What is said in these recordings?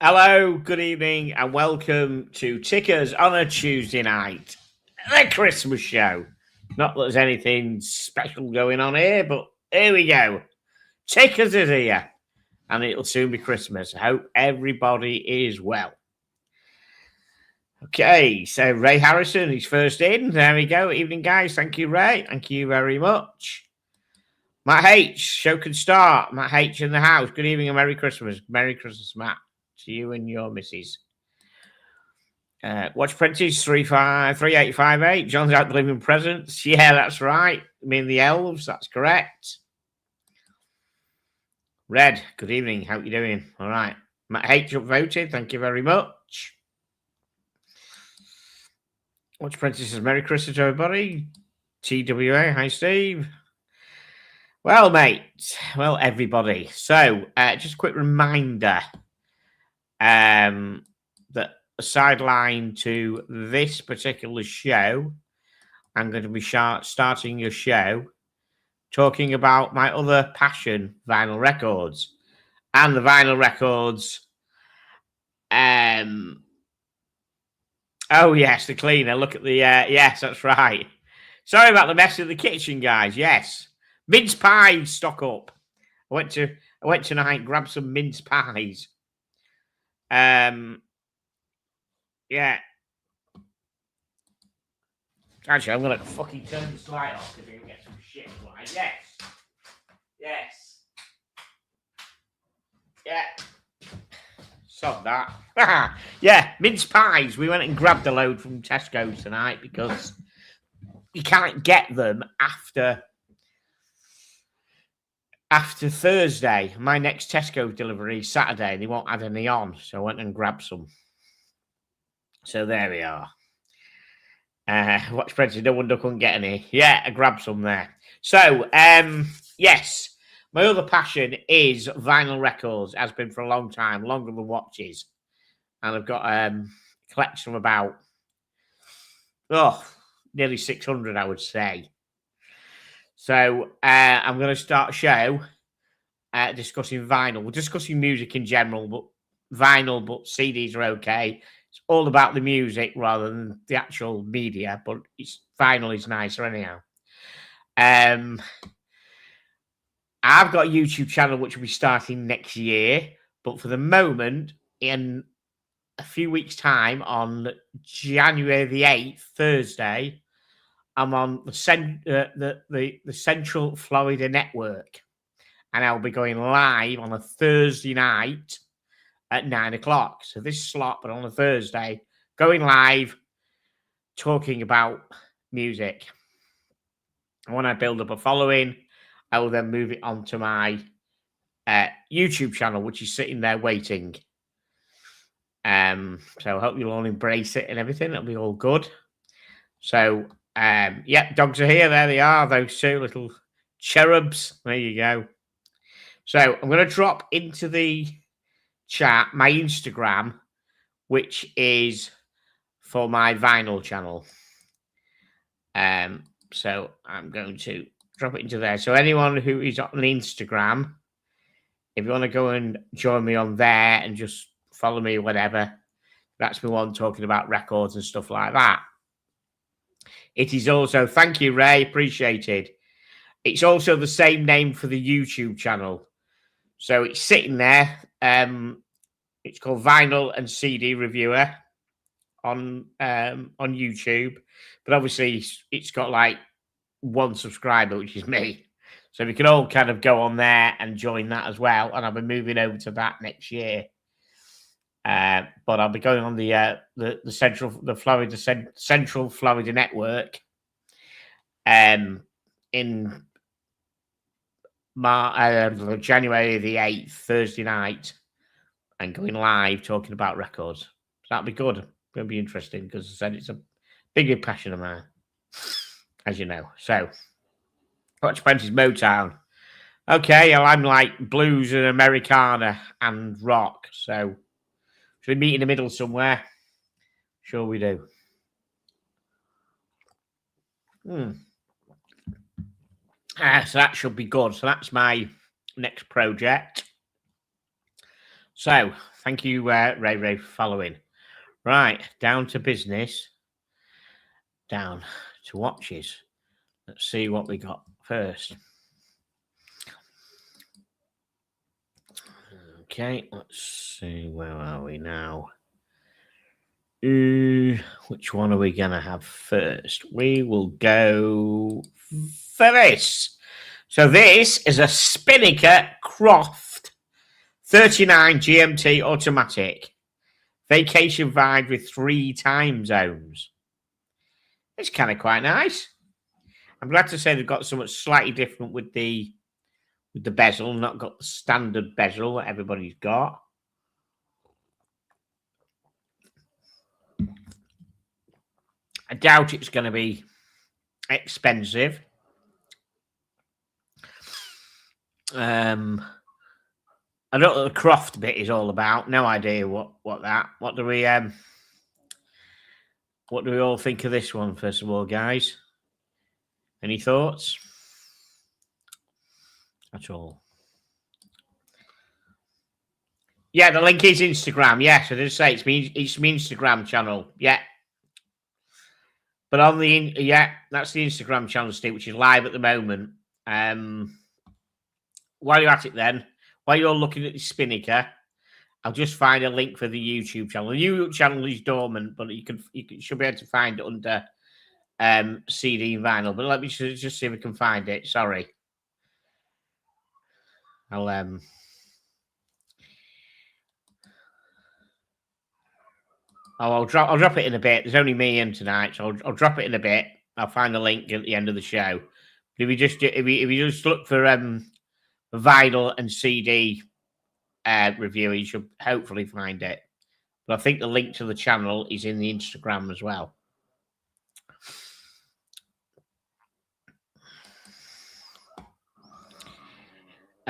Hello, good evening, and welcome to Tickers on a Tuesday night, the Christmas show. Not that there's anything special going on here, but here we go. Tickers is here, and it'll soon be Christmas. I hope everybody is well. Okay, so Ray Harrison is first in. There we go. Evening, guys. Thank you, Ray. Thank you very much. Matt H, show can start. Matt H in the house. Good evening and Merry Christmas. Merry Christmas, Matt. To you and your missus. Watch Prentice 3858. John's out delivering presents. Yeah, that's right. I mean the elves. That's correct. Red. Good evening. How you doing? All right. Matt H upvoted. Thank you very much. Watch Prentice says Merry Christmas, everybody. TWA. Hi, Steve. Well, mate. Well, everybody. So, just a quick reminder. That a sideline to this particular show, I'm going to be starting a show talking about my other passion, vinyl records. And the vinyl records, oh yes, the cleaner, look at the, yes, that's right. Sorry about the mess in the kitchen, guys, yes. Mince pies stock up. I went tonight and grabbed some mince pies. Yeah. Actually, I'm gonna fucking turn the slide off because I can get some shit. Yes. Yes. Yeah. Stop that. Yeah, mince pies. We went and grabbed a load from Tesco tonight because you can't get them after Thursday. My next Tesco delivery is Saturday. They won't add any on, so I went and grabbed some. So there we are. Watch Predator, no wonder I couldn't get any. Yeah, I grabbed some there. So, yes, my other passion is vinyl records. Has been for a long time, longer than watches. And I've got a collection of about, nearly 600, I would say. So, I'm going to start a show discussing vinyl. We're discussing music in general, but vinyl, but CDs are okay. It's all about the music rather than the actual media, but vinyl is nicer anyhow. I've got a YouTube channel which will be starting next year, but for the moment, in a few weeks' time, on January the 8th, Thursday, I'm on the Central Florida Network, and I'll be going live on a Thursday night at 9 o'clock. So this slot, but on a Thursday, going live, talking about music. And when I build up a following, I will then move it onto my YouTube channel, which is sitting there waiting. So I hope you'll all embrace it and everything. It'll be all good. So, yeah, dogs are here. There they are, those two little cherubs. There you go. So I'm going to drop into the chat my Instagram, which is for my vinyl channel. So I'm going to drop it into there. So anyone who is on Instagram, if you want to go and join me on there and just follow me, whatever, that's the one talking about records and stuff like that. It is also, thank you, Ray, appreciated. It's also the same name for the YouTube channel. So it's sitting there. It's called Vinyl and CD Reviewer on YouTube. But obviously, it's got like one subscriber, which is me. So we can all kind of go on there and join that as well. And I'll be moving over to that next year. But I'll be going on the Central Florida Network in January the 8th, Thursday night, and going live talking about records. So that'll be good. It's going to be interesting because I said it's a bigger passion of mine, as you know. So, Watch Prentice Motown. Okay, well, I'm like blues and Americana and rock. So, should we meet in the middle somewhere? Sure we do. So that should be good. So that's my next project. So Thank you, Ray, for following. Right, down to business. Down to watches. Let's see what we got first. Okay, let's see. Where are we now? Which one are we going to have first? We will go for this. So this is a Spinnaker Croft 39 GMT automatic. Vacation vibe with 3 time zones. It's kind of quite nice. I'm glad to say they've got something slightly different with the bezel, not got the standard bezel that everybody's got. I doubt it's going to be expensive. I don't know what the Croft bit is all about. No idea what do we all think of this one, first of all, guys? Any thoughts? At all? Yeah, the link is Instagram. Yes, I did say it's my Instagram channel. Yeah. But on the that's the Instagram channel, Steve, which is live at the moment. While you're at it, then, while you're looking at the Spinnaker, I'll just find a link for the YouTube channel. The YouTube channel is dormant, but you should be able to find it under CD and vinyl. But let me just see if we can find it. Sorry, I'll I'll drop it in a bit. There's only me in tonight, so I'll drop it in a bit. I'll find the link at the end of the show. But if you just look for vinyl and CD review, you should hopefully find it. But I think the link to the channel is in the Instagram as well.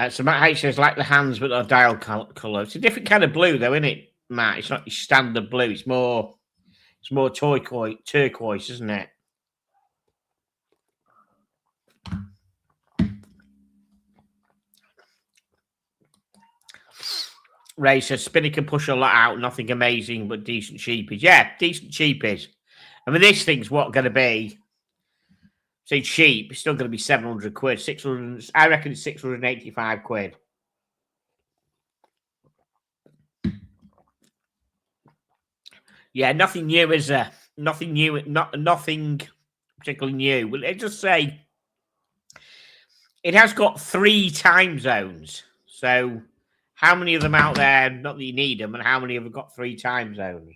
So Matt H says, like the hands, but a dial colour. It's a different kind of blue, though, isn't it, Matt? It's not your standard blue. It's more turquoise, isn't it? Ray says, Spinnaker can push a lot out. Nothing amazing, but decent cheapies. Yeah, decent cheapies. I mean, this thing's what going to be. Say cheap, it's still going to be 700 quid. 600. I reckon it's 685 quid. Yeah, nothing new, is there? Nothing new. Nothing particularly new. Well, it just say it has got 3 time zones. So, how many of them out there? Not that you need them, and how many have got 3 time zones?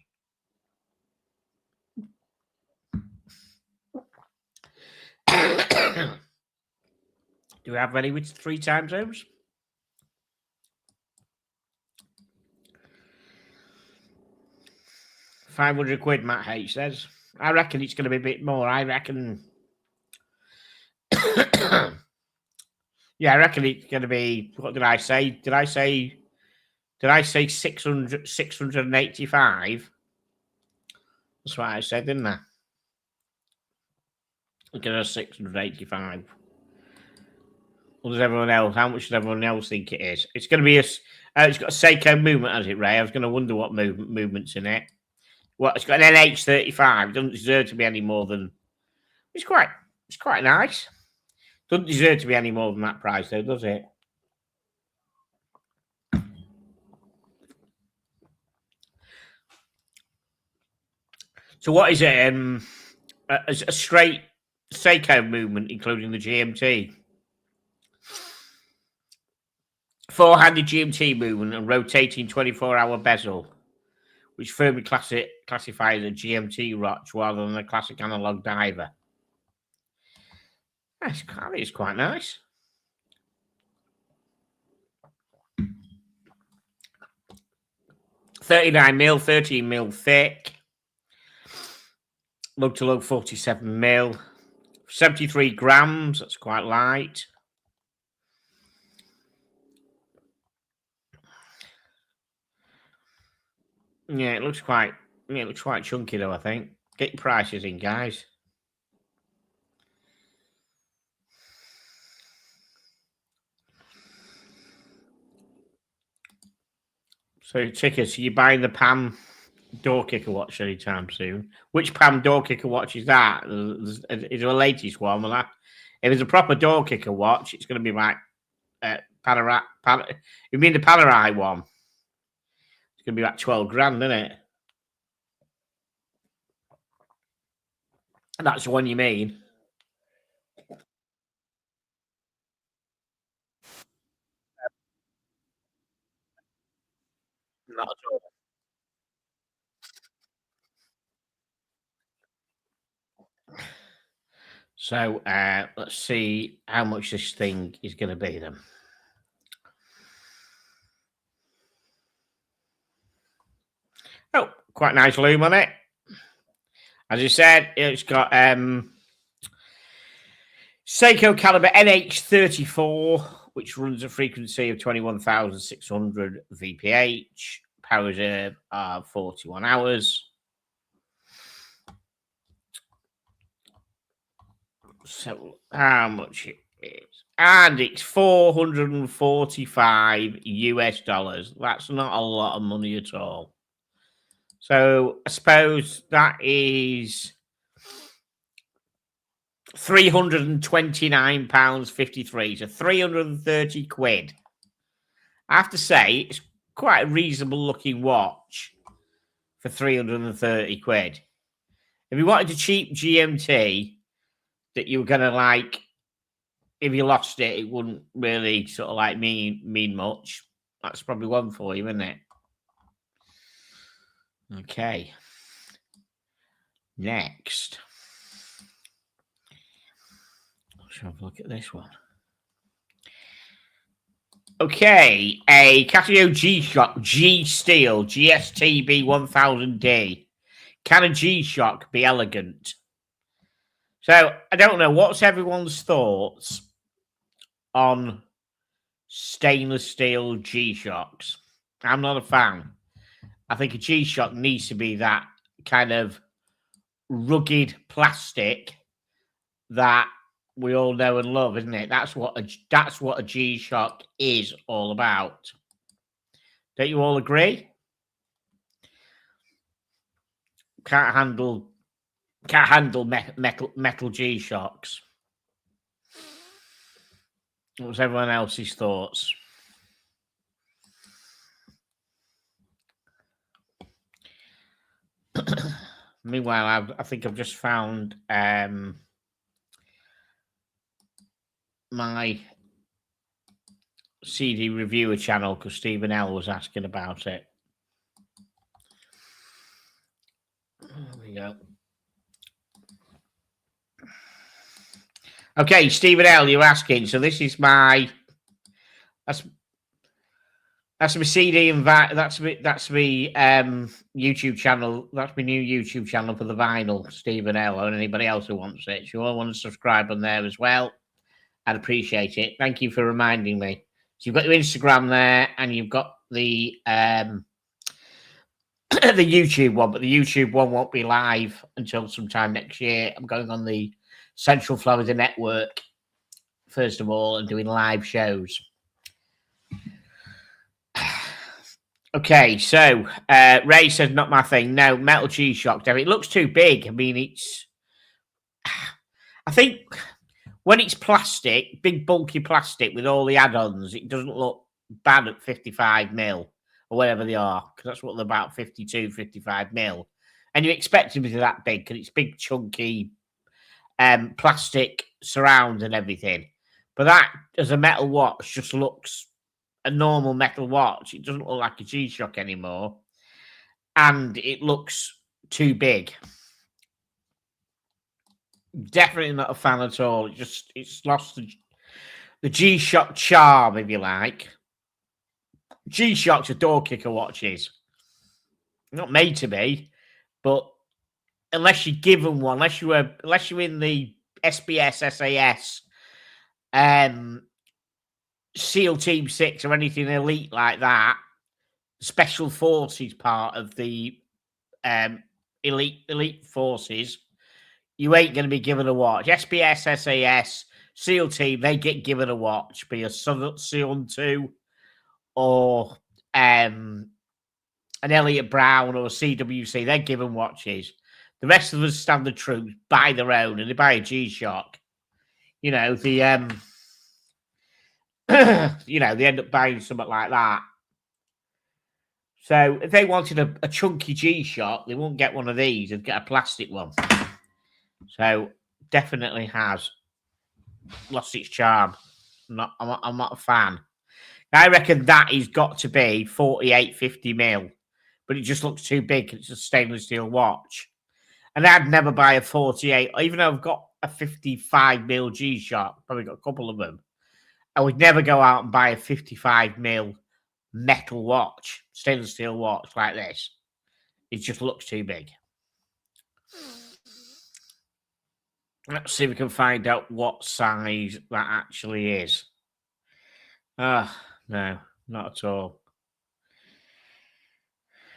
Do we have any with 3 time zones? £500, Matt H says. I reckon it's going to be a bit more. I reckon. Yeah, I reckon it's going to be. What did I say? Did I say 685? That's what I said, didn't I? Look at 685. What does everyone else? How much does everyone else think it is? It's going to be it's got a Seiko movement, has it, Ray? I was going to wonder what movement's in it. Well, it's got an NH35. It doesn't deserve to be any more than. It's quite nice. Doesn't deserve to be any more than that price, though, does it? So what is it? A straight Seiko movement, including the GMT. 4-handed GMT movement and rotating 24-hour bezel, which firmly classifies a GMT watch rather than a classic analog diver. It's quite nice. $39mm, 13mm thick. Lug to lug 47mm. 73 grams, that's quite light. Yeah, it looks quite chunky though, I think. Get your prices in, guys. So, Tickers, are you buying the Pam door kicker watch anytime soon? Which Pam door kicker watch is that? Is there a latest one? Well, if it's a proper door kicker watch, it's going to be like you mean the Panerai one? It's going to be like 12 grand, isn't it? That's the one you mean? Not at all. So let's see how much this thing is going to be then. Oh, quite nice loom on it. As you said, it's got Seiko caliber NH34, which runs a frequency of 21,600 VPH, power reserve of 41 hours. So how much it is? And it's 445 US dollars. That's not a lot of money at all. So I suppose that is £329.53. So 330 quid. I have to say, it's quite a reasonable looking watch for 330 quid. If you wanted a cheap GMT that you were going to like, if you lost it, it wouldn't really sort of like mean much. That's probably one for you, isn't it? Okay. Next. Let's have a look at this one. Okay, a Casio G-Shock G-Steel GSTB 1000D. Can a G-Shock be elegant? So, I don't know. What's everyone's thoughts on stainless steel G-Shocks? I'm not a fan. I think a G-Shock needs to be that kind of rugged plastic that we all know and love, isn't it? That's what a G-Shock is all about. Don't you all agree? Can't handle metal G-Shocks. What's everyone else's thoughts? Meanwhile, I think I've just found my CD reviewer channel because Stephen L was asking about it. There we go. Okay, Stephen L, you're asking. So this is my that's my CD and that's my YouTube channel. That's my new YouTube channel for the vinyl, Stephen L, and anybody else who wants it. If you all want to subscribe on there as well, I'd appreciate it. Thank you for reminding me. So you've got your Instagram there, and you've got the the YouTube one, but the YouTube one won't be live until sometime next year. I'm going on the Central Florida Network first of all and doing live shows. Okay, so Ray says not my thing. No, metal G-Shock, David. It looks too big. I mean, I think when it's plastic, big bulky plastic with all the add-ons, it doesn't look bad at 55 mil or whatever they are, because that's what they're about, 52, 55 mil. And you expect them to be that big because it's big, chunky plastic surround and everything. But that, as a metal watch, just looks a normal metal watch. It doesn't look like a G-Shock anymore. And it looks too big. Definitely not a fan at all. It's lost the G-Shock charm, if you like. G-Shocks are door kicker watches. Not made to be, but unless you're given one, unless you're in the SBS, SAS, SEAL Team 6 or anything elite like that, special forces part of the elite forces, you ain't going to be given a watch. SBS, SAS, SEAL Team, they get given a watch, be a Sun 2 or an Elliot Brown or a CWC, they're given watches. The rest of us standard troops buy their own, and they buy a G-Shock. You know, they end up buying something like that. So if they wanted a chunky G-Shock, they won't get one of these. They'd get a plastic one. So definitely has lost its charm. I'm not a fan. I reckon that has got to be 48, 50 mil, but it just looks too big. It's a stainless steel watch. And I'd never buy a 48, even though I've got a 55 mil G-Shock, probably got a couple of them. I would never go out and buy a 55 mil metal watch, stainless steel watch like this. It just looks too big. Let's see if we can find out what size that actually is. No, not at all.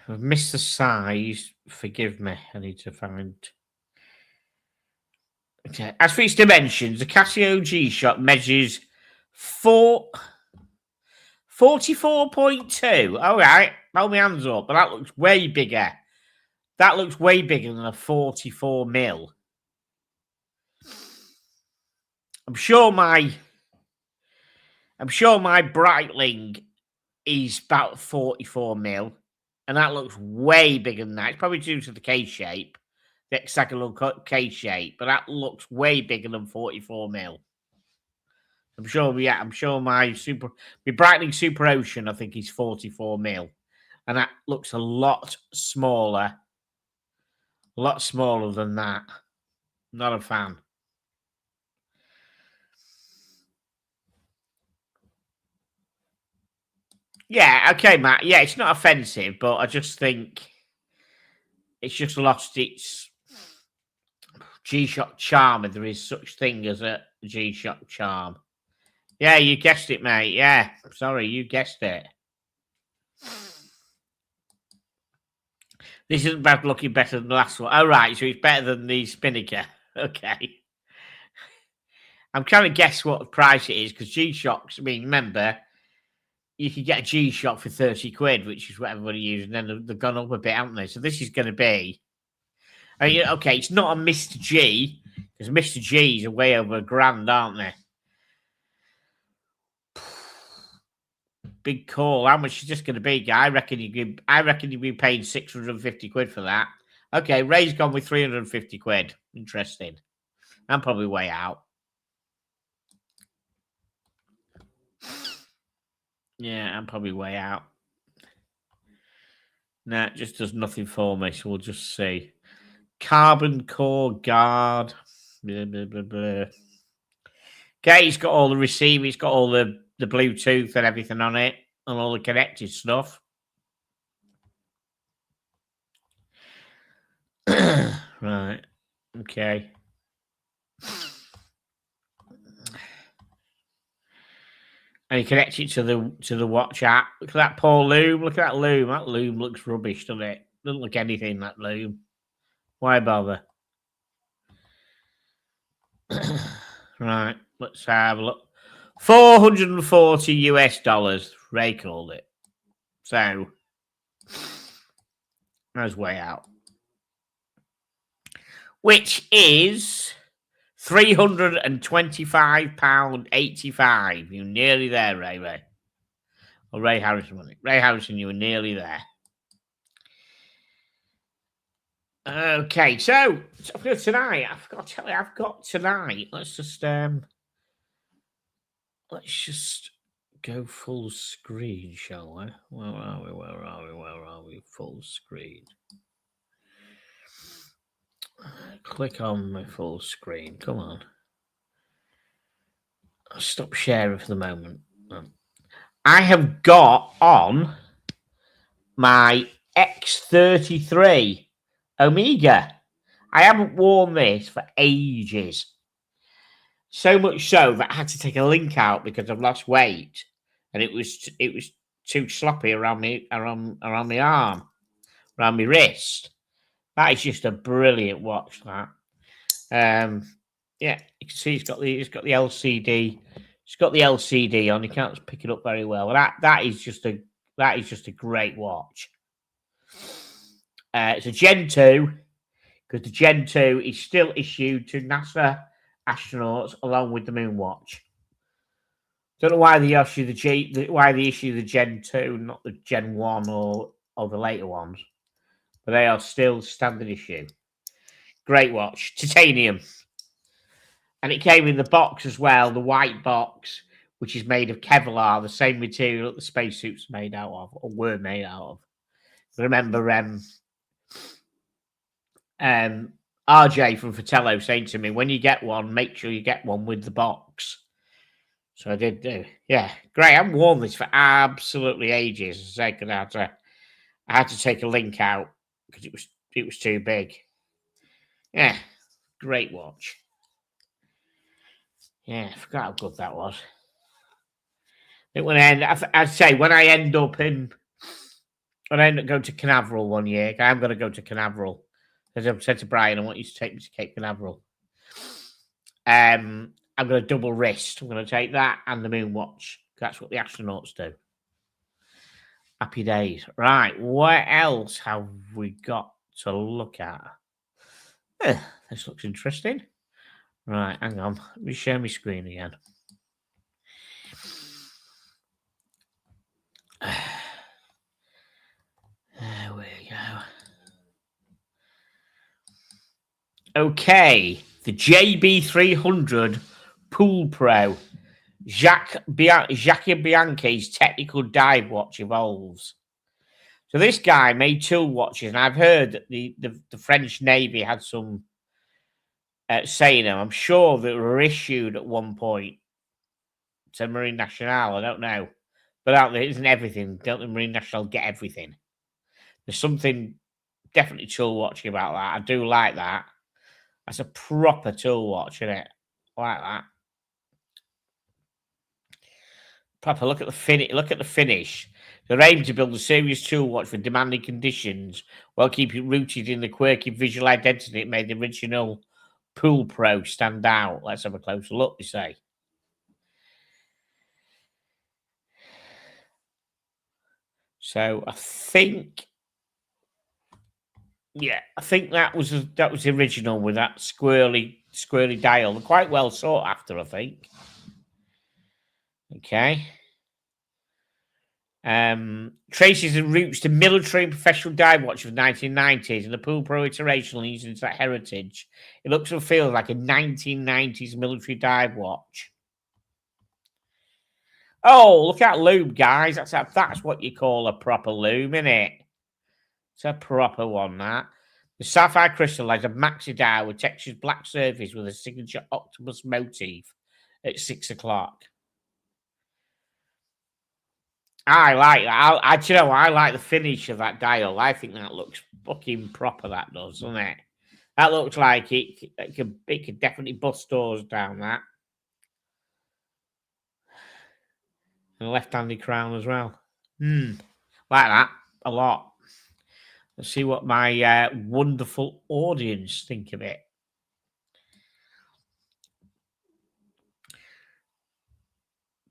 I've missed the size. Forgive me. I need to find. Okay. As for its dimensions, the Casio G-Shock measures 44.2. All right. Hold my hands up. But that looks way bigger. That looks way bigger than a 44 mil. I'm sure my Breitling is about 44 mil, and that looks way bigger than that. It's probably due to the case shape, the hexagonal case shape, but that looks way bigger than 44 mil. I'm sure my Breitling Super Ocean, I think, is 44 mil, and that looks a lot smaller than that. Not a fan. Yeah, okay, Matt. Yeah, it's not offensive, but I just think it's just lost its G-Shock charm, if there is such thing as a G-Shock charm. Yeah, you guessed it, mate. Yeah, sorry, you guessed it. This isn't bad looking better than the last one. Oh, right, so it's better than the Spinnaker. Okay. I'm trying to guess what price it is, because G-Shocks, I mean, remember, you could get a G-Shock for 30 quid, which is what everybody uses, and then they've gone up a bit, haven't they? So this is going to be... okay, it's not a Mr. G, because Mr. G's are way over £1,000, aren't they? Big call. How much is this going to be, guy? I reckon you'd be paying 650 quid for that. Okay, Ray's gone with 350 quid. Interesting. I'm probably way out. Yeah, I'm probably way out. Nah, it just does nothing for me, so we'll just see. Carbon core guard. Blah, blah, blah, blah. Okay, he's got all the receiver, he's got all the Bluetooth and everything on it, and all the connected stuff. Right. Okay. And you connect it to the watch app. Look at that poor loom. Look at that loom. That loom looks rubbish, doesn't it? Doesn't look anything, that loom. Why bother? Right. Let's have a look. $440. Ray called it. So that's way out. Which is £325.85. You're nearly there, Ray. Or Ray Harrison, wasn't it? Ray Harrison, you were nearly there. Okay, so tonight, I forgot to tell you, I've got tonight. Let's just go full screen, shall we? Where are we? Full screen. Click on my full screen. Come on. I'll stop sharing for the moment. I have got on my X33 Omega. I haven't worn this for ages. So much so that I had to take a link out because I've lost weight, and it was too sloppy around my arm, around my wrist. That is just a brilliant watch. That, yeah, you can see it's got the LCD. It's got the LCD on. You can't pick it up very well. That is just a great watch. It's a Gen 2, because the Gen 2 is still issued to NASA astronauts along with the Moonwatch. Don't know why they issue the Gen 2, not the Gen 1 or the later ones. But they are still standard issue. Great watch. Titanium. And it came in the box as well, the white box, which is made of Kevlar, the same material that the spacesuits are made out of, or were made out of. I remember RJ from Fratello saying to me, when you get one, make sure you get one with the box. So I did do. Yeah, great. I've worn this for absolutely ages. I had to take a link out because it was too big. Yeah, great watch. Yeah, I forgot how good that was. I'd say when I end up going to Canaveral one year, I'm going to go to Canaveral. As I've said to Brian, I want you to take me to Cape Canaveral. I'm going to double wrist. I'm going to take that and the Moonwatch. That's what the astronauts do. Happy days. Right, what else have we got to look at? This looks interesting. Right, hang on. Let me share my screen again. There we go. Okay, the JB300 Pool Pro. Jacques Bianchi's technical dive watch evolves. So this guy made tool watches, and I've heard that the French Navy had some saying them. I'm sure they were issued at one point to Marine Nationale. I don't know, but out there isn't everything. Don't the Marine Nationale get everything? There's something definitely tool watching about that. I do like that. That's a proper tool watch, isn't it? I like that. Proper. Look at the finish. Look at the finish. They're aimed to build a serious tool watch for demanding conditions while keeping rooted in the quirky visual identity that made the original Pool Pro stand out. Let's have a closer look, they say. So I think, I think that was the original with that squirrely dial. They're quite well sought after, I think. Okay. Traces and roots to military and professional dive watch of the 1990s, and the Pool Pro iteration leads into that heritage. It looks and feels like a 1990s military dive watch. Oh, look at loom, guys. That's what you call a proper loom, isn't it? It's a proper one, that. The sapphire crystal has a maxi dial with textured black surface with a signature octopus motif at 6 o'clock. I like that. I like the finish of that dial. I think that looks fucking proper. That does, doesn't it? That looks like it could definitely bust doors down. That and a left-handed crown as well. Like that a lot. Let's see what my wonderful audience think of it.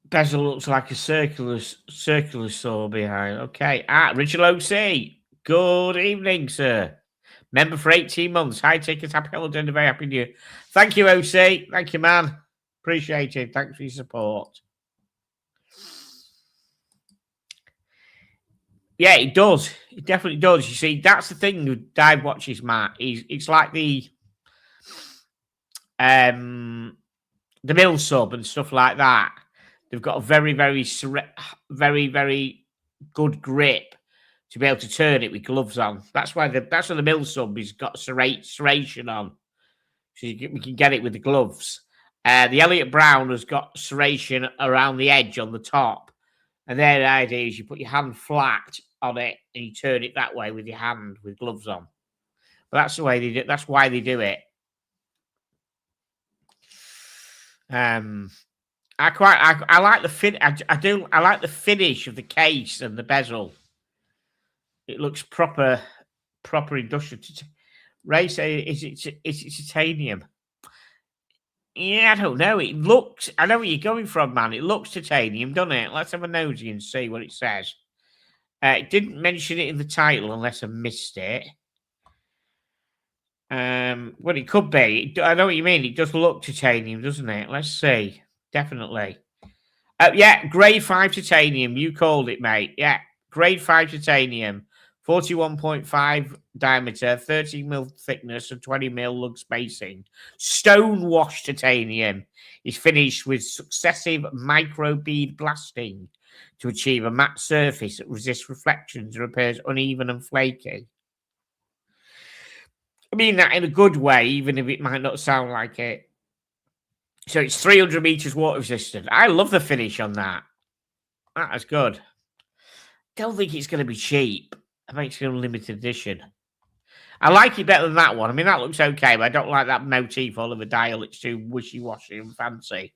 Bezel looks like a circular saw behind. Okay. Richard OC. Good evening, sir. Member for 18 months. High tickets. Happy holiday and a very happy new year. Thank you, OC. Thank you, man. Appreciate it. Thanks for your support. Yeah, it does. It definitely does. You see, that's the thing with dive watches, Matt. It's like the Milsub and stuff like that. They've got a very, very, very, very good grip to be able to turn it with gloves on. That's why the Milsub has got serration on, so we can get it with the gloves. The Elliott Brown has got serration around the edge on the top, and their idea is you put your hand flat on it and you turn it that way with your hand with gloves on. But that's the way they do. That's why they do it. I like the fin. I do. I like the finish of the case and the bezel. It looks proper industrial. Ray say, is it titanium? Yeah, I don't know. It looks. I know where you're going from, man. It looks titanium, doesn't it? Let's have a nosy and see what it says. It didn't mention it in the title unless I missed it. Well, it could be. I know what you mean. It does look titanium, doesn't it? Let's see. Definitely. Yeah, grade 5 titanium. You called it, mate. Yeah, grade 5 titanium. 41.5 diameter, 30mm thickness, and 20mm lug spacing. Stone wash titanium is finished with successive micro bead blasting to achieve a matte surface that resists reflections and appears uneven and flaky. I mean that in a good way, even if it might not sound like it. So it's 300 meters water resistant. I love the finish on that. That is good. Don't think it's going to be cheap. I think it's going to be limited edition. I like it better than that one. I mean, that looks okay, but I don't like that motif all over the dial. It's too wishy-washy and fancy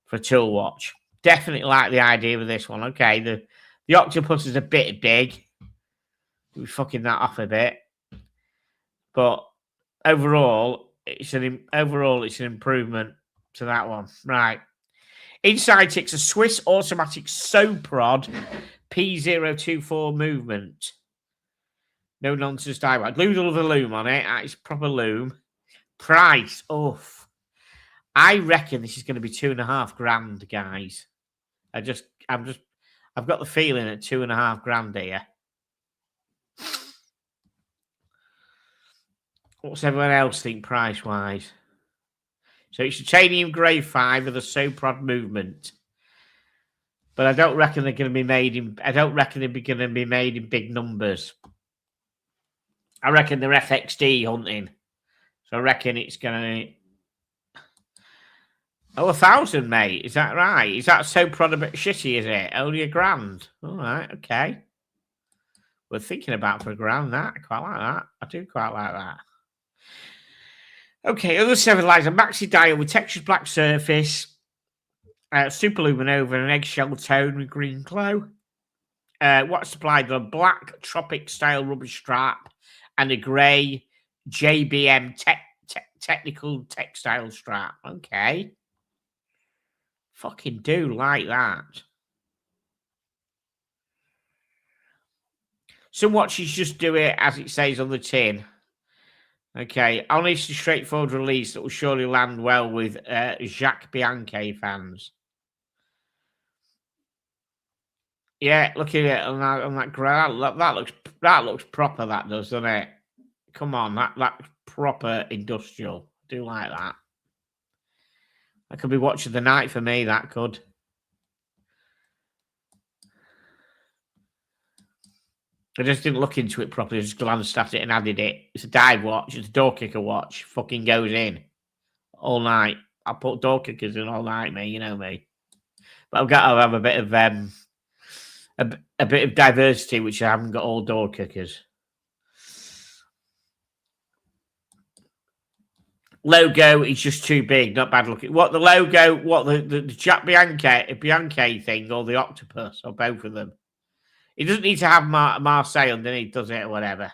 for a tool watch. Definitely like the idea of this one. Okay, the octopus is a bit big. We're fucking that off a bit. But overall, it's an improvement to that one. Right. Inside ticks a Swiss automatic Soprod P024 movement. No nonsense dial. Loodle of a loom on it. It's proper loom. Price. Oof. I reckon this is going to be $2,500, guys. I've got the feeling at $2,500 here. What's everyone else think price wise? So it's titanium grade 5 with a Soprod movement. But I don't reckon they're going to be made in. I don't reckon they're going to be made in big numbers. I reckon they're FXD hunting. So I reckon it's going to. Oh, 1,000, mate. Is that right? Is that Soprod a bit shitty, is it? Only $1,000. All right, okay. We're thinking about for $1,000 that. I quite like that. I do quite like that. Okay, other 7 lines. A maxi dial with textured black surface. Super luminova and an eggshell tone with green glow. What's supplied? A black tropic style rubber strap and a grey JBM technical textile strap. Okay. Fucking do like that. Some watches just do it as it says on the tin. Okay, honest and straightforward release that will surely land well with Jacques Bianchi fans. Yeah, look at it on that ground. That looks proper. That does, doesn't it? Come on, that's proper industrial. I do like that. That could be watch of the night for me. That could. I just didn't look into it properly. I just glanced at it and added it. It's a dive watch. It's a door kicker watch. Fucking goes in all night. I put door kickers in all night, mate. You know me. But I've got to have a bit of a bit of diversity, which I haven't got all door kickers. Logo is just too big, not bad looking. What the logo, what the Jack Bianchi thing, or the octopus, or both of them. It doesn't need to have Marseille underneath, does it, or whatever.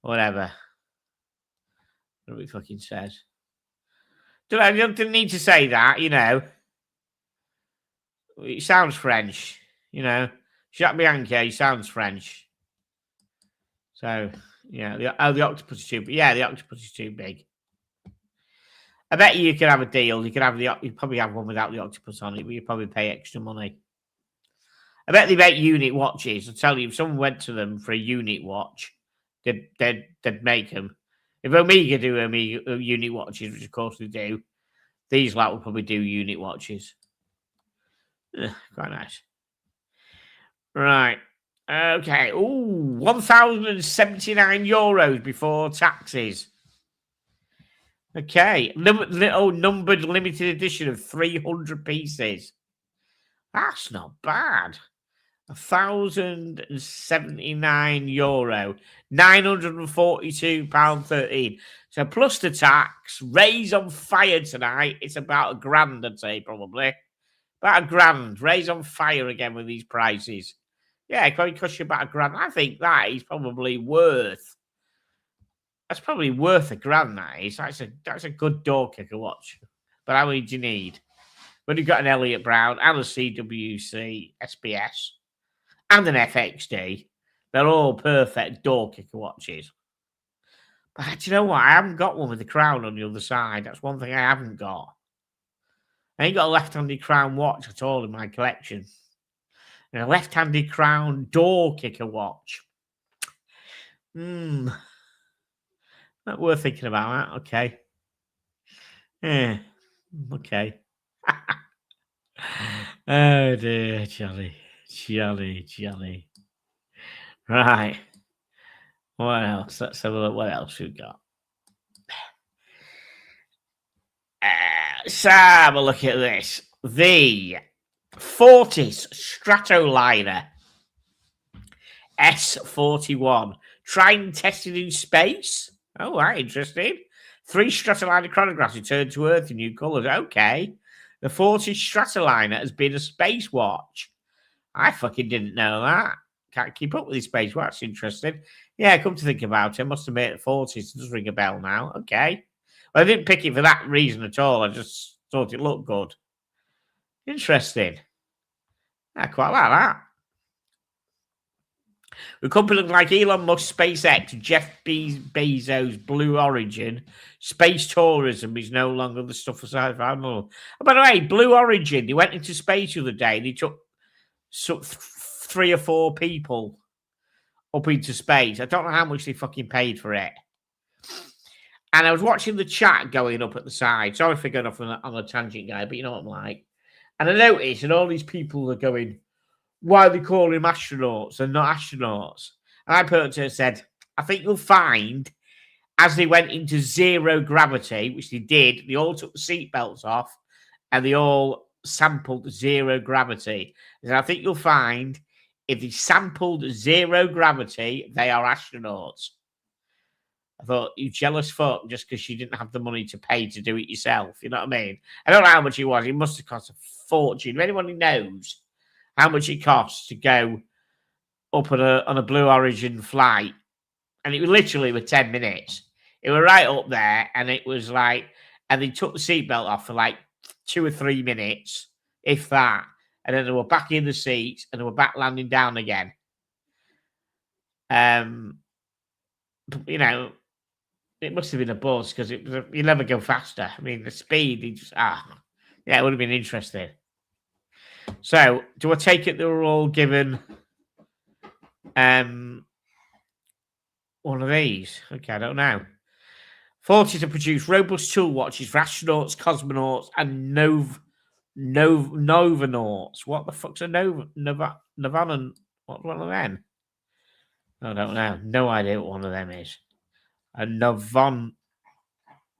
Whatever. What it fucking says. I don't need to say that, you know. It sounds French, you know. Jacques Bianchi sounds French. So, yeah. The octopus is too big. Yeah, the octopus is too big. I bet you could have a deal. You'd probably have one without the octopus on it, but you'd probably pay extra money. I bet they make unit watches. I tell you, if someone went to them for a unit watch, they'd make them. If Omega do unit watches, which of course they do, these will probably do unit watches. Quite nice. Right. Okay. Ooh, €1,079 before taxes. Okay. Little numbered limited edition of 300 pieces. That's not bad. €1,079, £942.13. So plus the tax, Ray's on fire tonight. It's about $1,000, I'd say, probably. About $1,000. Ray's on fire again with these prices. Yeah, it probably costs you about $1,000. I think that is probably worth. That's probably worth $1,000. That is. That's a good door kicker watch. But how many do you need? When you've got an Elliott Brown and a CWC SBS. and an FXD. They're all perfect door kicker watches. But do you know what? I haven't got one with the crown on the other side. That's one thing I haven't got. I ain't got a left-handed crown watch at all in my collection. And a left-handed crown door kicker watch. Not worth thinking about that. Okay. Yeah. Okay. Oh dear, jolly. Right. What else? Let's have a look. What else we've got? Let's have a look at this. The Fortis Stratoliner S41. Tried and tested in space. Oh, right, interesting. 3 Stratoliner chronographs returned to Earth in new colours. Okay. The Fortis Stratoliner has been a space watch. I fucking didn't know that. Can't keep up with his space watch. Interesting. Yeah, come to think about it, I must admit, Fortis does ring a bell now. Okay. Well, I didn't pick it for that reason at all. I just thought it looked good. Interesting. I quite like that. The company looks like Elon Musk, SpaceX, Jeff Bezos, Blue Origin, space tourism is no longer the stuff for sci-fi. Oh, by the way, Blue Origin, they went into space the other day and they took 3 or 4 people up into space. I don't know how much they fucking paid for it. And I was watching the chat going up at the side. Sorry for going off on a tangent, guy, but you know what I'm like. And I noticed that all these people are going, why are they calling them astronauts and not astronauts? And I put to said, I think you'll find as they went into zero gravity, which they did, they all took the seatbelts off and they all sampled zero gravity. And I think you'll find if they sampled zero gravity, they are astronauts. I thought, you jealous fuck, just because you didn't have the money to pay to do it yourself. You know what I mean? I don't know how much it was. It must have cost a fortune. If anyone who knows how much it costs to go up on a Blue Origin flight, and it was literally with 10 minutes. It was right up there, and it was like, and they took the seatbelt off for like 2 or 3 minutes, if that, and then they were back in the seats, and they were back landing down again. You know, it must have been a buzz because you never go faster. I mean, the speed, it would have been interesting. So, do I take it they were all given one of these? Okay, I don't know. Fortis to produce robust tool watches for astronauts, cosmonauts, and Novanauts. What the fuck's a Novanan? What's one of them? I don't know. No idea what one of them is. A Novanaut.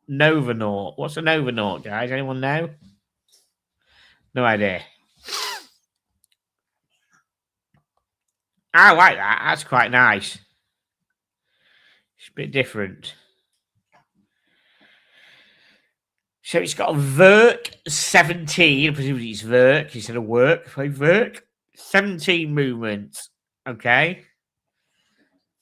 What's a Novanaut, guys? Anyone know? No idea. I like that. That's quite nice. It's a bit different. So it's got a Verk 17. Presumably it's Verk instead of work. Verk 17 movements. Okay.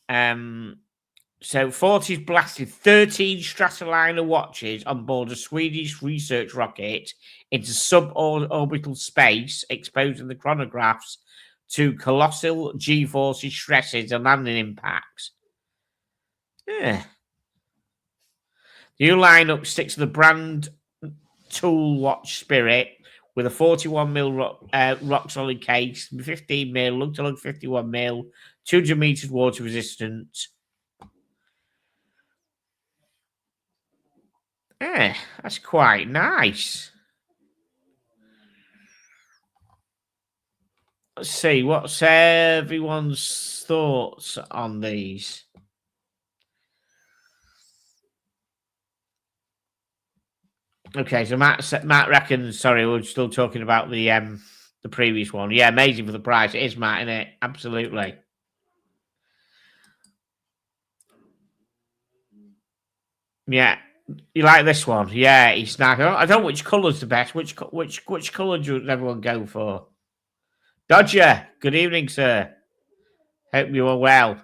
So Fortis blasted 13 Stratoliner watches on board a Swedish research rocket into suborbital space, exposing the chronographs to colossal G-forces, stresses, and landing impacts. Yeah. The new lineup sticks to the brand tool watch spirit with a 41mm rock solid case, 15mm, lug to lug 51mm, 200 meters water resistant. Yeah, that's quite nice. Let's see, what's everyone's thoughts on these? Okay, so Matt reckons, sorry, we're still talking about the previous one. Yeah, amazing for the price. It is, Matt, isn't it? Absolutely. Yeah. You like this one? Yeah, it's nice. I don't know which colour's the best. Which colour does everyone go for? Dodger, good evening, sir. Hope you are well.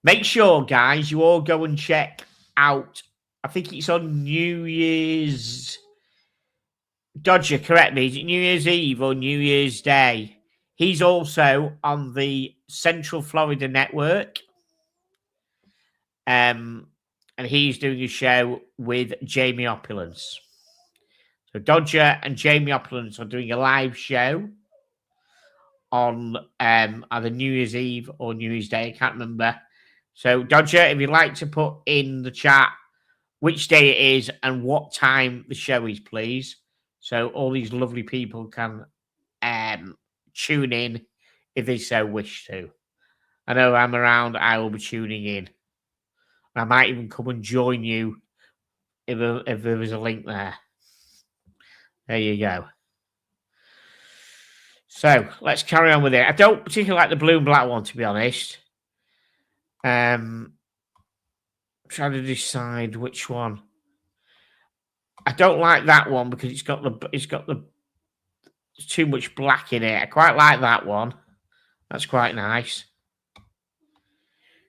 Make sure, guys, you all go and check out. I think it's on New Year's Dodger, correct me. Is it New Year's Eve or New Year's Day? He's also on the Central Florida Network. And he's doing a show with Jamie Opulence. So Dodger and Jamie Opulence are doing a live show on either New Year's Eve or New Year's Day. I can't remember. So Dodger, if you'd like to put in the chat which day it is and what time the show is, please. So all these lovely people can tune in if they so wish to. I know I'm around. I will be tuning in. I might even come and join you if there was a link there. There you go. So let's carry on with it. I don't particularly like the blue and black one, to be honest. Trying to decide which one. I don't like that one because it's got too much black in it. I quite like that one. That's quite nice.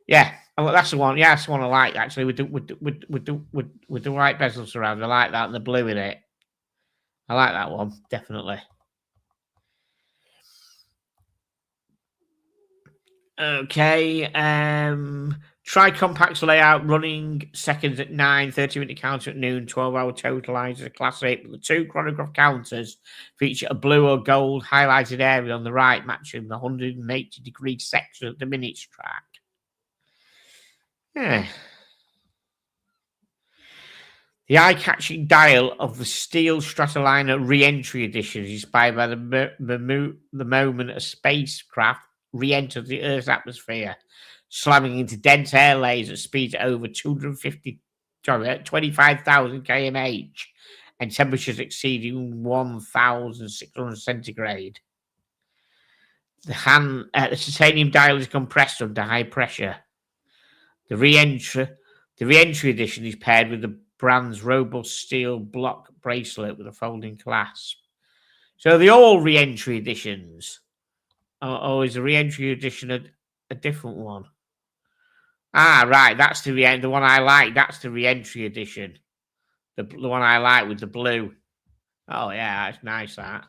Yeah, that's the one. Yeah, that's the one I like actually. With the white bezels around, I like that and the blue in it. I like that one definitely. Okay. Tri-compacts layout running seconds at 9, 30-minute counter at noon, 12-hour totalizer, class 8. The two chronograph counters feature a blue or gold highlighted area on the right, matching the 180-degree section of the minutes track. Yeah. The eye-catching dial of the Steel Stratoliner Re-Entry Edition is inspired by the moment a spacecraft re-entered the Earth's atmosphere, slamming into dense air layers at speeds over 25,000 kmh and temperatures exceeding 1,600 centigrade. The titanium dial is compressed under high pressure. The re-entry edition is paired with the brand's robust steel block bracelet with a folding clasp. So the all re-entry editions. Or is the re-entry edition a different one? Ah, right. That's the one I like. That's the re-entry edition. The one I like with the blue. Oh, yeah. That's nice, that.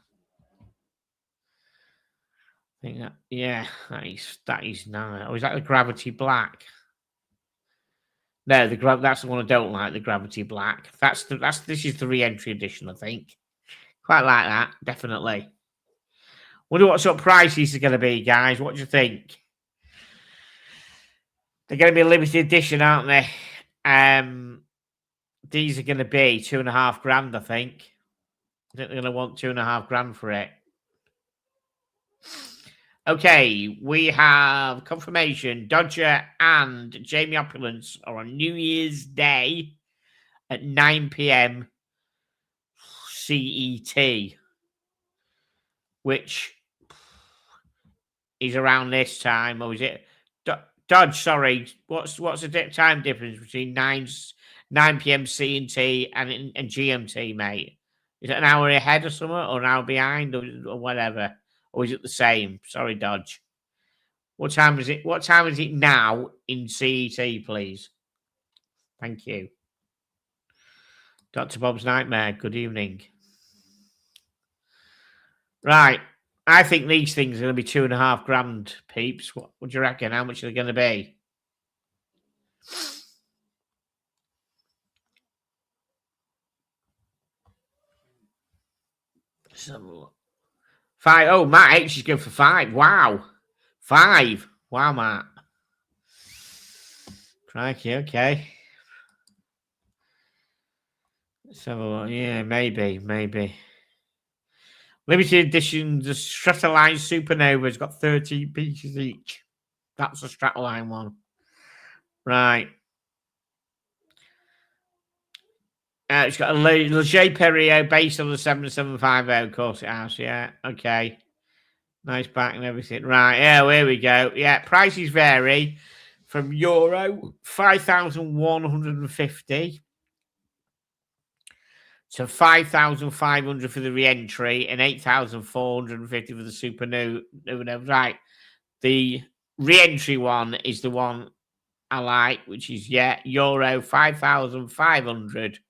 I think that, yeah, that is nice. Or is that the Gravity Black? No, that's the one I don't like, the Gravity Black. This is the re-entry edition, I think. Quite like that, definitely. Wonder what sort of prices are going to be, guys. What do you think? They're going to be a limited edition, aren't they? These are going to be $2,500, I think. I think they're going to want $2,500 for it. Okay, we have confirmation. Dodger and Jamie Opulence are on New Year's Day at 9 p.m. CET, which is around this time, or is it? Dodge, sorry, what's the time difference between 9 p.m. CET and GMT, mate? Is it an hour ahead or something, or an hour behind, or whatever? Or is it the same? Sorry, Dodge. What time is it? What time is it now in CET, please? Thank you. Dr. Bob's Nightmare, good evening. Right. I think these things are going to be $2,500, peeps. What do you reckon? How much are they going to be? So, 5. Oh, Matt H is going for 5. Wow. 5. Wow, Matt. Crikey, okay. So, yeah, maybe. Limited edition, the Stratoline Supernova has got 13 pieces each. That's the Stratoline one. Right. It's got a Leger Perrier based on the 7750. Of course it has, yeah. Okay. Nice back and everything. Right, yeah, here we go. Yeah, prices vary from euro 5,150 to 5,500 for the re-entry and 8,450 for the Supernova. Right. The re-entry one is the one I like, which is, yeah, euro 5,500,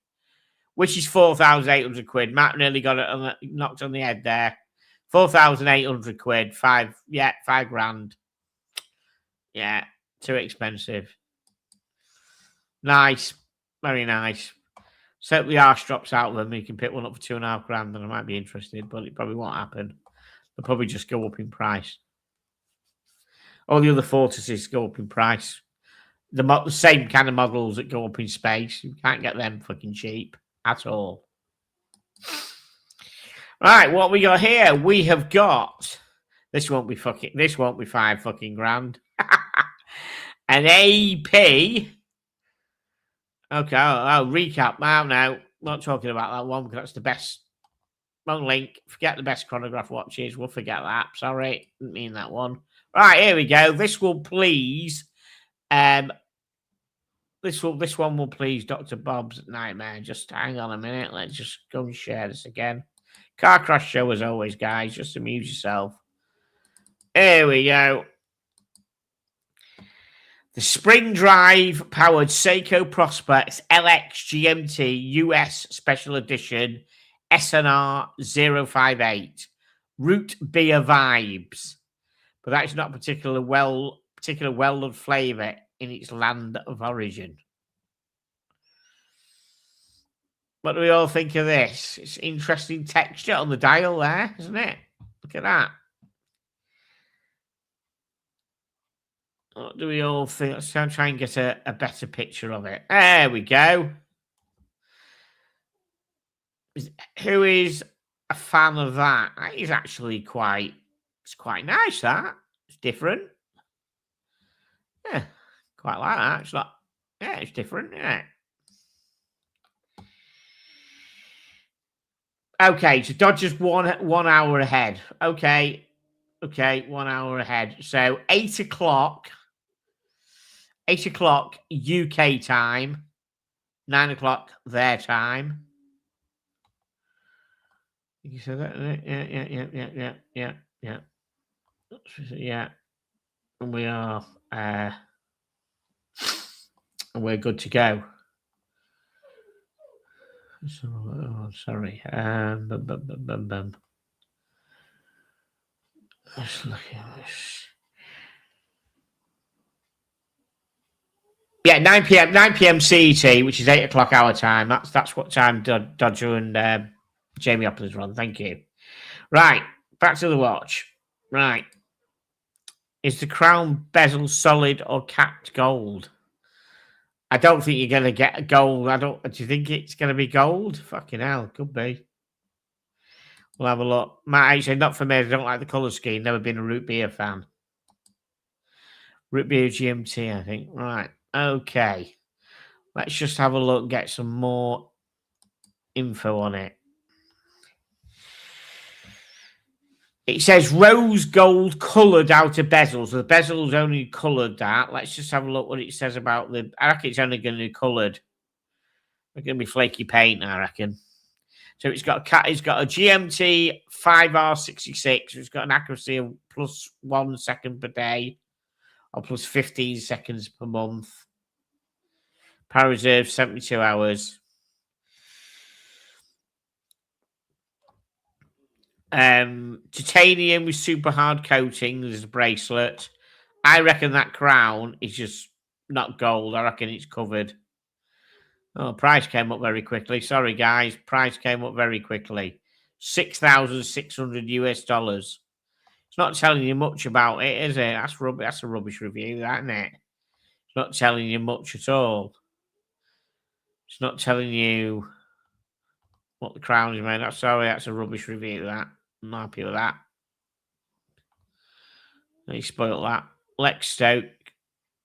which is 4,800 quid. Matt nearly got it knocked on the head there. 4,800 quid. $5 grand. Yeah, too expensive. Nice. Very nice. So the arse drops out of them. You can pick one up for $2.5 grand, and I might be interested, but it probably won't happen. They'll probably just go up in price. All the other Fortresses go up in price. The same kind of models that go up in space. You can't get them fucking cheap at all. Right, what we got here? We have got this won't be 5 fucking grand. An AP. Okay, I'll recap now. No, not talking about that one because that's the best. Wrong link. Forget the best chronograph watches. We'll forget that. Sorry, didn't mean that one. Right, here we go. This will please. This one will please Dr. Bob's Nightmare. Just hang on a minute. Let's just go and share this again. Car crash show as always, guys. Just amuse yourself. Here we go. The Spring Drive powered Seiko Prospects LX GMT US Special Edition SNR 058 Root Beer Vibes. But that's not particular well-loved flavour in its land of origin. What do we all think of this? It's interesting texture on the dial there, isn't it? Look at that. What do we all think? Let's try and get a better picture of it. There we go. Who is a fan of that? That is actually it's quite nice, that. It's different. Yeah, quite like that. It's not, yeah, it's different, yeah. Okay, so Dodgers one hour ahead. Okay, 1 hour ahead. So 8 o'clock UK time, 9 o'clock their time. You said that? Yeah. And we are, we're good to go. So, sorry. Let's look at this. Yeah, 9 p.m. CET, which is 8 o'clock our time. That's what time Dodger and Jamie Opler's run. Thank you. Right, back to the watch. Right. Is the crown bezel solid or capped gold? I don't think you're going to get a gold. Do you think it's going to be gold? Fucking hell, could be. We'll have a look. Matt actually, not for me. I don't like the colour scheme. Never been a root beer fan. Root beer GMT, I think. Right. Okay. Let's just have a look and get some more info on it. It says rose gold coloured outer bezel. So the bezel's only coloured that. Let's just have a look what it says about the... I reckon it's only going to be coloured. It's going to be flaky paint, I reckon. So it's got a GMT 5R66. It's got an accuracy of plus 1 second per day or plus 15 seconds per month. Power reserve 72 hours. Titanium with super hard coating. There's a bracelet. I reckon that crown is just not gold. I reckon it's covered. Oh, price came up very quickly. Sorry, guys. Price came up very quickly. $6,600 US. It's not telling you much about it, is it? That's a rubbish review, that, isn't it? It's not telling you much at all. It's not telling you what the crown is made of. Sorry, that's a rubbish review, that. I'm not happy with that. He spoiled that. Lex Stoke,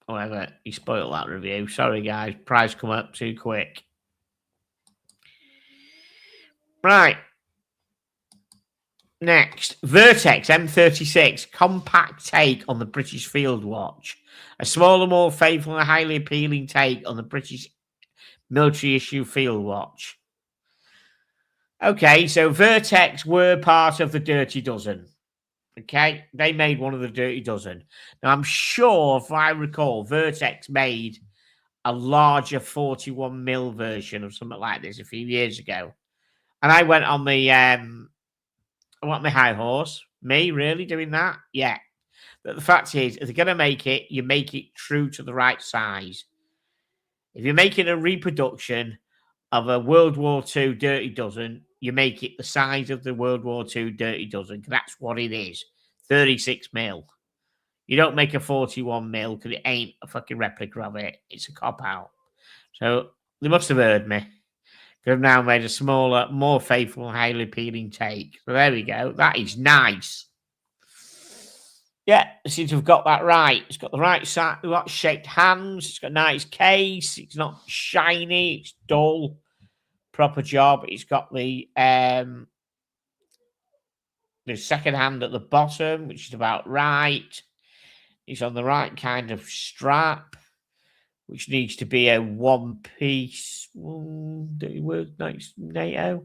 whatever, he spoiled that review. Sorry, guys. Price come up too quick. Right. Next, Vertex M36, compact take on the British Field Watch. A smaller, more faithful and highly appealing take on the British military issue Field Watch. Okay, so Vertex were part of the Dirty Dozen. Okay, they made one of the Dirty Dozen. Now, I'm sure, if I recall, Vertex made a larger 41mm version of something like this a few years ago. And I went on the my high horse. Me really doing that? Yeah. But the fact is, if they're going to make it, you make it true to the right size. If you're making a reproduction of a World War II Dirty Dozen, you make it the size of the World War II Dirty Dozen, because that's what it is. 36mm. You don't make a 41mm because it ain't a fucking replica of it. It's a cop-out. So they must have heard me. They've now made a smaller, more faithful, highly appealing take. So there we go. That is nice. Yeah, it seems to have got that right. It's got the right size, got shaped hands. It's got a nice case. It's not shiny. It's dull. Proper job. It's got the second hand at the bottom, which is about right. It's on the right kind of strap, which needs to be a one-piece. Nice NATO.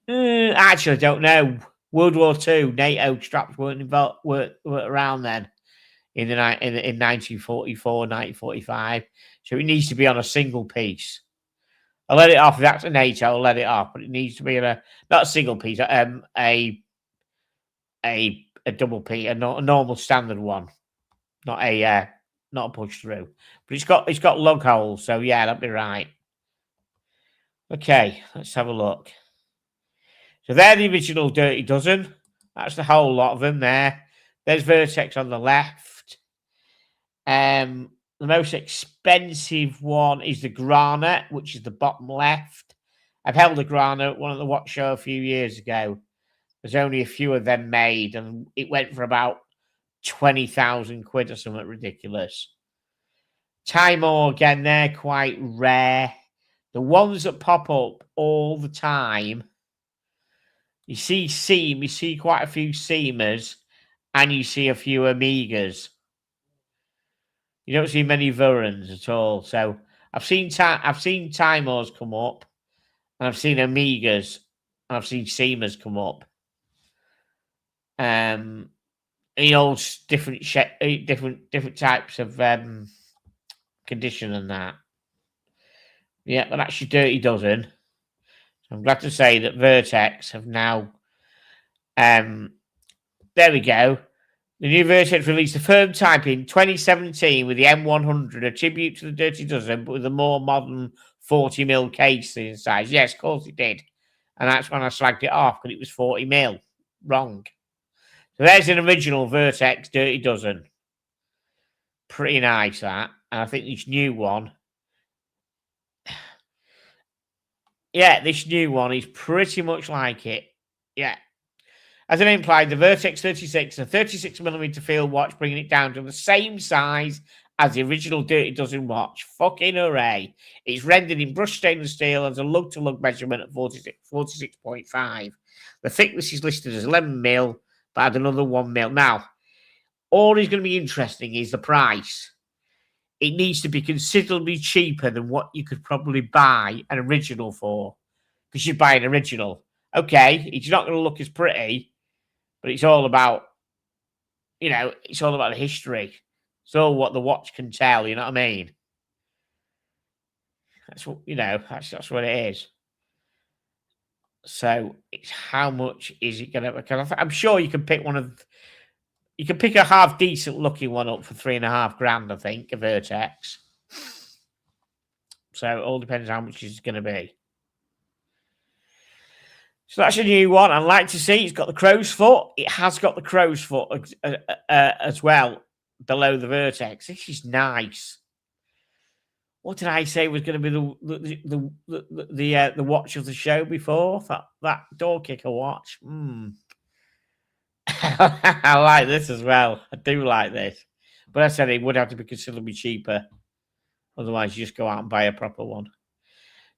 Actually, I don't know. World War II NATO straps weren't around then in 1944, 1945. So it needs to be on a single piece. I'll let it off. If that's a NATO, I'll let it off, but it needs to be not a single piece, a double piece, a normal standard one. Not a push through, but it's got lug holes, so yeah, that'd be right. Okay, let's have a look. So they're the original Dirty Dozen. That's the whole lot of them there. There's Vertex on the left. The most expensive one is the Grana, which is the bottom left. I've held the Grana at one at the watch show a few years ago. There's only a few of them made, and it went for about 20,000 quid or something ridiculous. Timor, again, they're quite rare. The ones that pop up all the time, you see quite a few Seamers, and you see a few Amigas. You don't see many Vurans at all. So I've seen Timors come up, and I've seen Amigas, and I've seen Seamers come up. Different types of condition and that. Yeah, but that's your Dirty Dozen. So I'm glad to say that Vertex have now. There we go. The new Vertex released a firm type in 2017 with the M100, a tribute to the Dirty Dozen, but with a more modern 40mm case size. Yes, of course it did. And that's when I slagged it off, because it was 40mm. Wrong. So there's an original Vertex Dirty Dozen. Pretty nice, that. And I think this new one. Yeah, this new one is pretty much like it. Yeah. As it implied, the Vertex 36 and 36mm field watch, bringing it down to the same size as the original Dirty Dozen watch. Fucking hooray. It's rendered in brushed stainless steel as a lug-to-lug measurement at 46.5. The thickness is listed as 11mm, but add another 1mm. Now, all is going to be interesting is the price. It needs to be considerably cheaper than what you could probably buy an original for. Because you buy an original. Okay, it's not going to look as pretty, but it's all about, it's all about the history. It's all what the watch can tell, you know what I mean? That's what, that's what it is. So it's how much is it going to, because I'm sure you can pick you can pick a half decent looking one up for $3,500, I think, a Vertex. So it all depends how much it's going to be. So that's a new one. I'd like to see. It's got the crow's foot. It has got the crow's foot as well below the Vertex. This is nice. What did I say was going to be the watch of the show before? That door kicker watch. I like this as well. I do like this. But I said it would have to be considerably cheaper. Otherwise, you just go out and buy a proper one.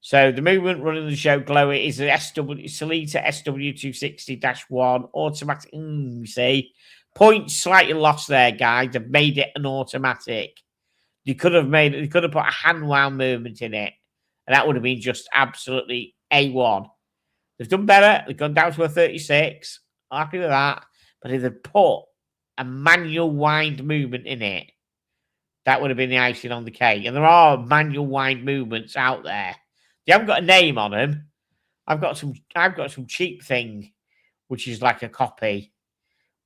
So the movement running the show Glow is the Sellita SW260-1 automatic. You see, points slightly lost there, guys. They've made it an automatic. They could have put a hand wound movement in it, and that would have been just absolutely A1. They've done better. They've gone down to a 36. Happy with that. But if they put a manual wind movement in it, That would have been the icing on the cake. And there are manual wind movements out there. They haven't got a name on them. I've got some cheap thing, which is like a copy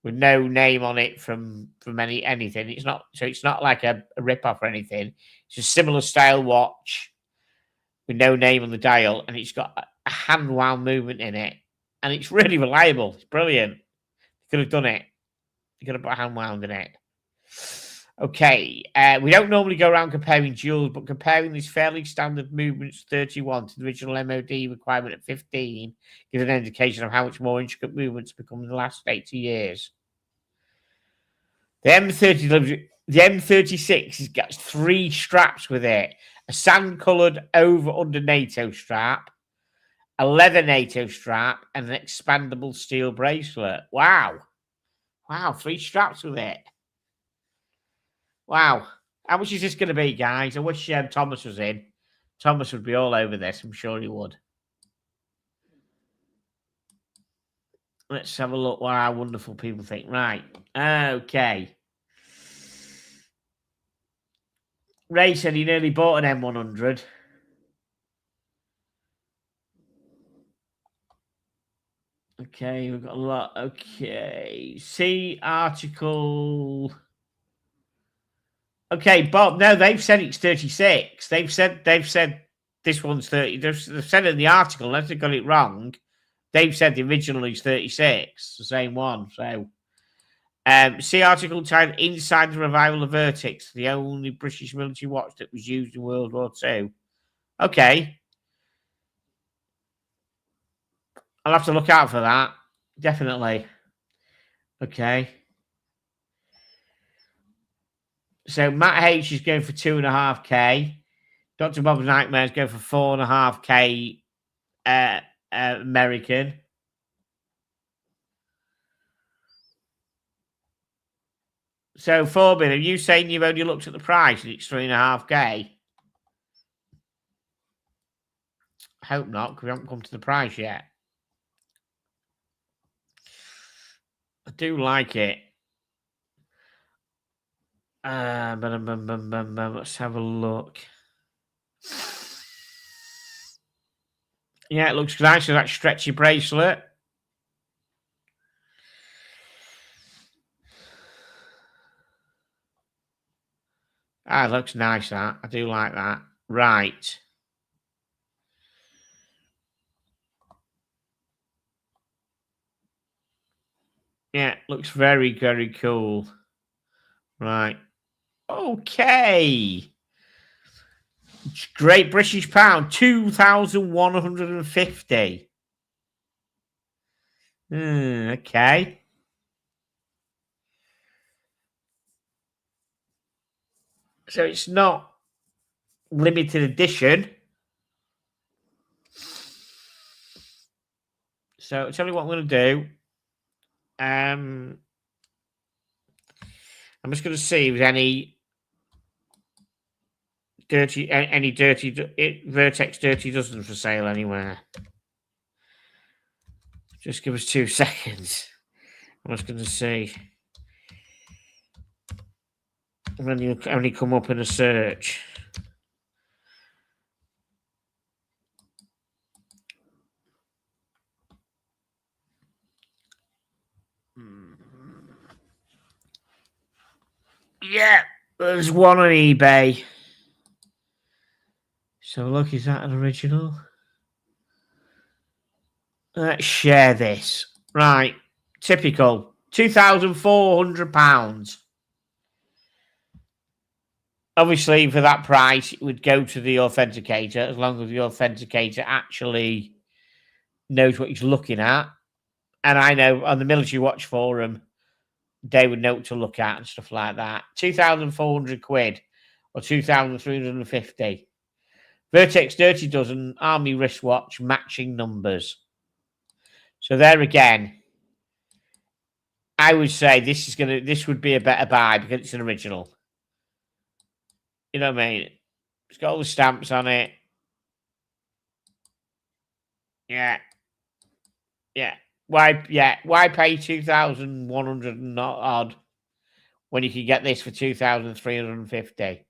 with no name on it from anything. It's not like a rip-off or anything. It's a similar style watch with no name on the dial, and it's got a hand wound movement in it. And it's really reliable. It's brilliant. You could have done it. You could have put a hand wound in it. Okay, we don't normally go around comparing jewels, but comparing these fairly standard movements 31 to the original MOD requirement at 15 gives an indication of how much more intricate movements become in the last 80 years. The M36 has got 3 straps with it: a sand-coloured over-under NATO strap, a leather NATO strap, and an expandable steel bracelet. Wow, 3 straps with it. Wow. How much is this going to be, guys? I wish Thomas was in. Thomas would be all over this. I'm sure he would. Let's have a look what our wonderful people think. Right. Okay. Ray said he nearly bought an M100. Okay, we've got a lot. Okay. See article... Okay, Bob. No, they've said it's 36. They've said this one's 30. They've said it in the article, unless they got it wrong. They've said the original is 36, the same one. So, see article titled "Inside the Revival of Vertex," the only British military watch that was used in World War II. Okay, I'll have to look out for that. Definitely. Okay. So Matt H is going for 2.5K. Dr. Bob's Nightmare is going for 4.5K American. So Forbin, are you saying you've only looked at the price and it's 3.5K? I hope not, because we haven't come to the price yet. I do like it. Let's have a look. Yeah, it looks nice with that stretchy bracelet. Ah, it looks nice, that. I do like that. Right. Yeah, looks very, very cool. Right. Okay. Great British Pound, 2,150. Okay. So it's not limited edition. So I'll tell you what I'm going to do. I'm just going to see if there's any dirty Vertex dirty dozens for sale anywhere. Just give us 2 seconds. I'm just going to see. When you only come up in a search. Yeah, there's one on eBay. So look, is that an original? Let's share this. Right, typical. £2,400. Obviously, for that price, it would go to the authenticator, as long as the authenticator actually knows what he's looking at. And I know on the Military Watch Forum, they would know what to look at and stuff like that. 2,400 quid or 2,350. Vertex Dirty Dozen Army wristwatch matching numbers. So there again, I would say this would be a better buy because it's an original. You know what I mean? It's got all the stamps on it. Yeah. Yeah. Why pay 2,100 and not odd when you can get this for 2,350.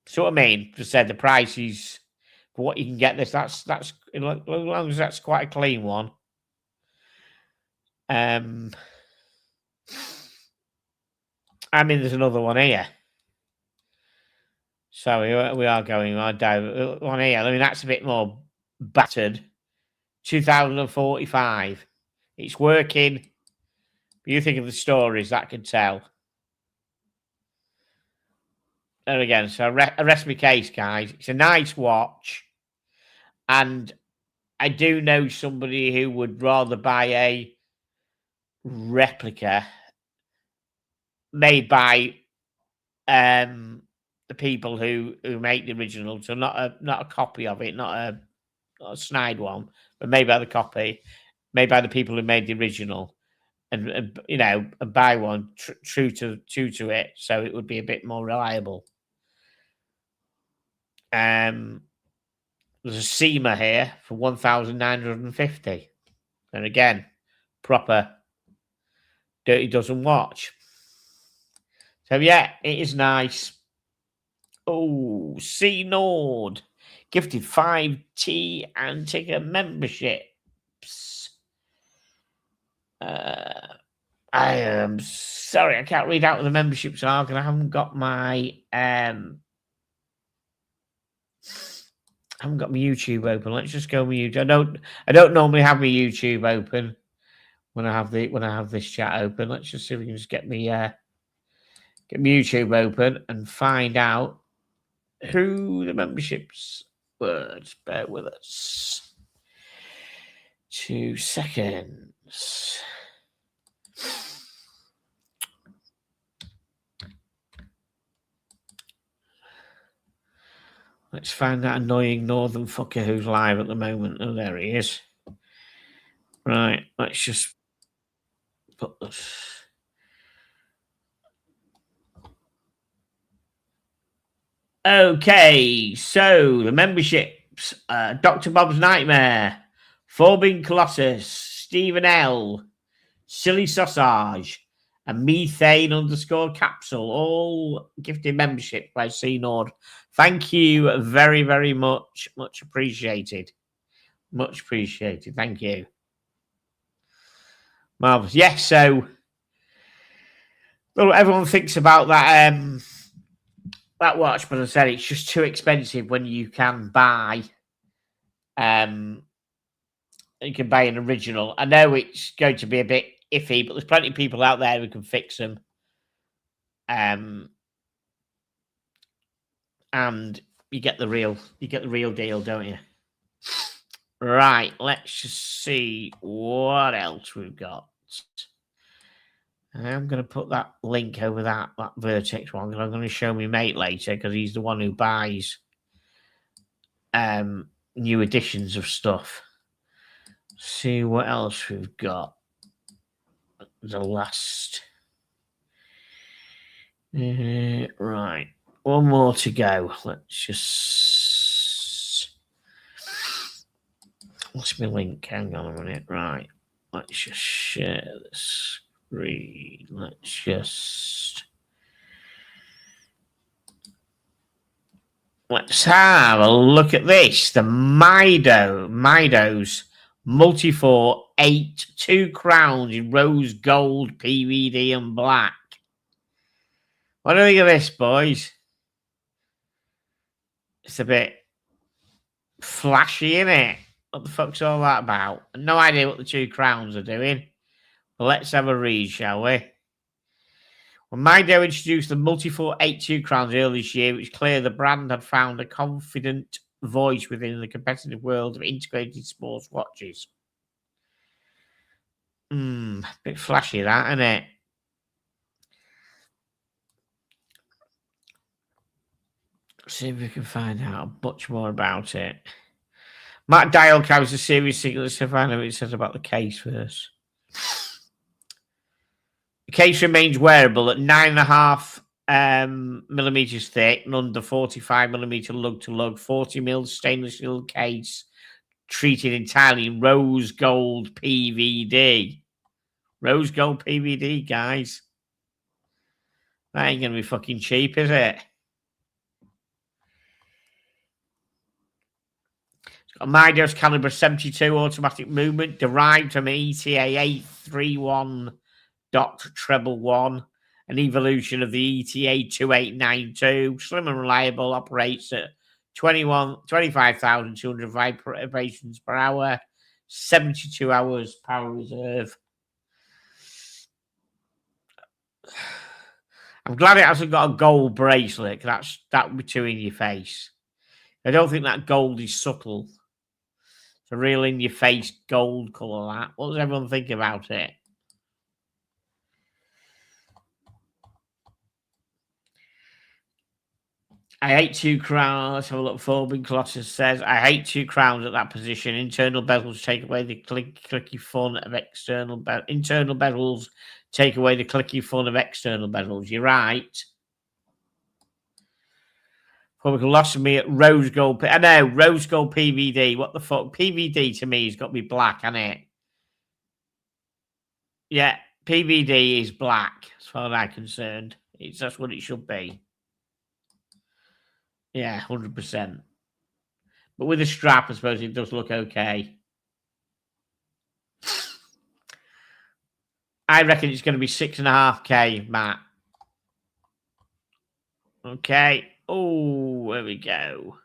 So what I mean, just said the price is for what you can get this. That's as long as that's quite a clean one. I mean, there's another one here. So we are going on down one here. I mean, that's a bit more battered. 2045. It's working. You think of the stories that can tell. There again, so rest my case, guys. It's a nice watch, and I do know somebody who would rather buy a replica made by the people who make the original, so not a copy of it, not a snide one, but made by the copy, made by the people who made the original, and you know, and buy one true to it, so it would be a bit more reliable. There's a SEMA here for 1,950, and again, proper Dirty Dozen watch. So yeah, it is nice. Oh, C Nord gifted 5T and ticker memberships. I am sorry, I can't read out what the memberships are because I haven't got my YouTube open. Let's just go with YouTube. I don't normally have my YouTube open when I have this chat open. Let's just see if we can just get me get my YouTube open and find out who the memberships were. Just bear with us. 2 seconds. Let's find that annoying northern fucker who's live at the moment. Oh, there he is. Right, let's just put this. Okay, so the memberships: Dr. Bob's Nightmare, Forbin Colossus, Stephen L, Silly Sausage, and Methane _ Capsule, all gifted membership by C Nord. Thank you very, very much. Much appreciated. Much appreciated. Thank you. Marvelous. Yes, so well, everyone thinks about that that watch, but as I said, it's just too expensive when you can buy an original. I know it's going to be a bit iffy, but there's plenty of people out there who can fix them. And you get the real deal, don't you? Right, let's just see what else we've got. I'm going to put that link over that Vertex one, because I'm going to show my mate later, because he's the one who buys new editions of stuff. See what else we've got. The last. Right. One more to go. Let's just. What's my link? Hang on a minute. Right. Let's just share this screen. Let's have a look at this. The Mido's Multi4 8 2 crowns in rose gold, PVD, and black. What do you think of this, boys? It's a bit flashy, isn't it? What the fuck's all that about? No idea what the 2 crowns are doing. But let's have a read, shall we? Well, Mido introduced the Multi4 8 2 crowns earlier this year, which clear the brand had found a confident voice within the competitive world of integrated sports watches. Bit flashy, that, isn't it? See if we can find out much more about it. Matt Dial carries a series secret. Let's find out what it says about the case first. The case remains wearable at 9.5 millimeters thick and under 45 millimeter lug to lug, 40 mil stainless steel case, treated entirely in rose gold PVD. Rose gold PVD, guys. That ain't going to be fucking cheap, is it? It's got a Midos caliber 72 automatic movement derived from an ETA 831.111, an evolution of the ETA 2892. Slim and reliable, operates at 25,200 vibrations per hour, 72 hours power reserve. I'm glad it hasn't got a gold bracelet. That would be too in your face. I don't think that gold is subtle. It's a real in your face gold colour. That. What does everyone think about it? I hate 2 crowns. Let's have a look. Forbin Colossus says, I hate 2 crowns at that position. Internal bezels take away the clicky fun of external internal bezels. Take away the clicky fun of external bezels. You're right. Probably lost me at rose gold. I know, rose gold PVD. What the fuck? PVD to me has got to be black, hasn't it? Yeah, PVD is black, as far as I'm concerned. That's what it should be. Yeah, 100%. But with a strap, I suppose it does look okay. I reckon it's going to be 6.5K, Matt. Okay. Oh, there we go.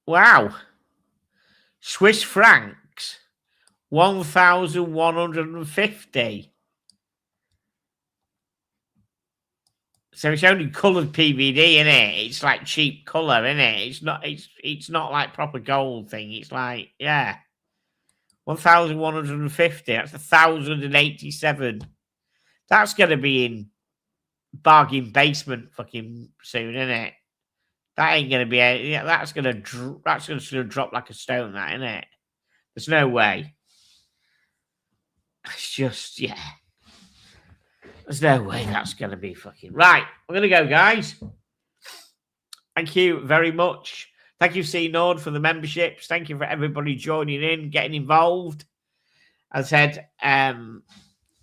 Wow. Swiss francs. 1,150. So it's only coloured PVD, isn't it? It's like cheap colour, isn't it? It's not like proper gold thing. It's like, yeah. 1,150. That's 1,087. That's going to be in bargain basement fucking soon, isn't it? That ain't going to be. Yeah, that's going to drop like a stone. That, isn't it? There's no way. It's just, yeah. There's no way that's going to be fucking right. We're going to go, guys. Thank you very much. Thank you, C Nord, for the memberships. Thank you for everybody joining in, getting involved. As I said,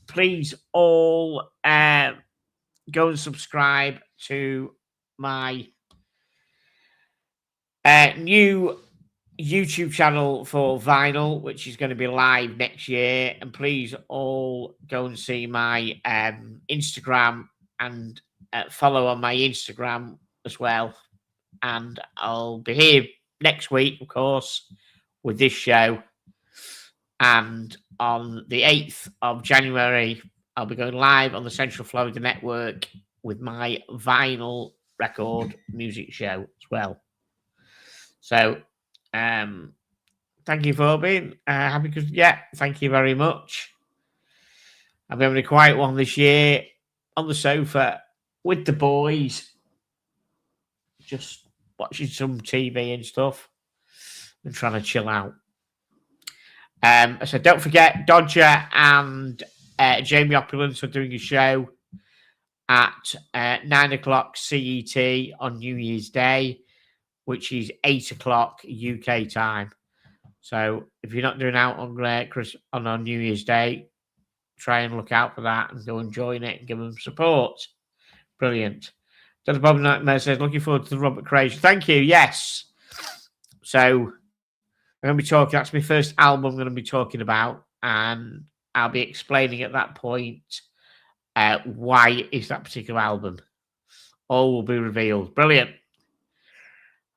please all go and subscribe to my new YouTube channel for vinyl, which is going to be live next year. And please all go and see my Instagram and follow on my Instagram as well. And I'll be here next week, of course, with this show. And on the 8th of January, I'll be going live on the Central Florida Network with my vinyl record music show as well. So, thank you for being happy. Because thank you very much. I've been having a quiet one this year on the sofa with the boys, just watching some TV and stuff and trying to chill out. So don't forget, Dodger and Jamie Opulence are doing a show at 9 o'clock CET on New Year's Day, which is 8 o'clock UK time. So if you're not doing out on New Year's Day, try and look out for that and go and join it and give them support. Brilliant. Dr. Bob Nightmare says, looking forward to the Robert Creation. Thank you. Yes. So I'm going to be talking. That's my first album I'm going to be talking about. And I'll be explaining at that point why is that particular album. All will be revealed. Brilliant.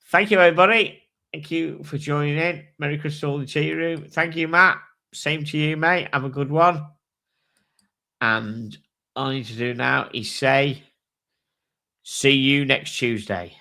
Thank you, everybody. Thank you for joining in. Merry Christmas all the tea room. Thank you, Matt. Same to you, mate. Have a good one. And all I need to do now is say, see you next Tuesday.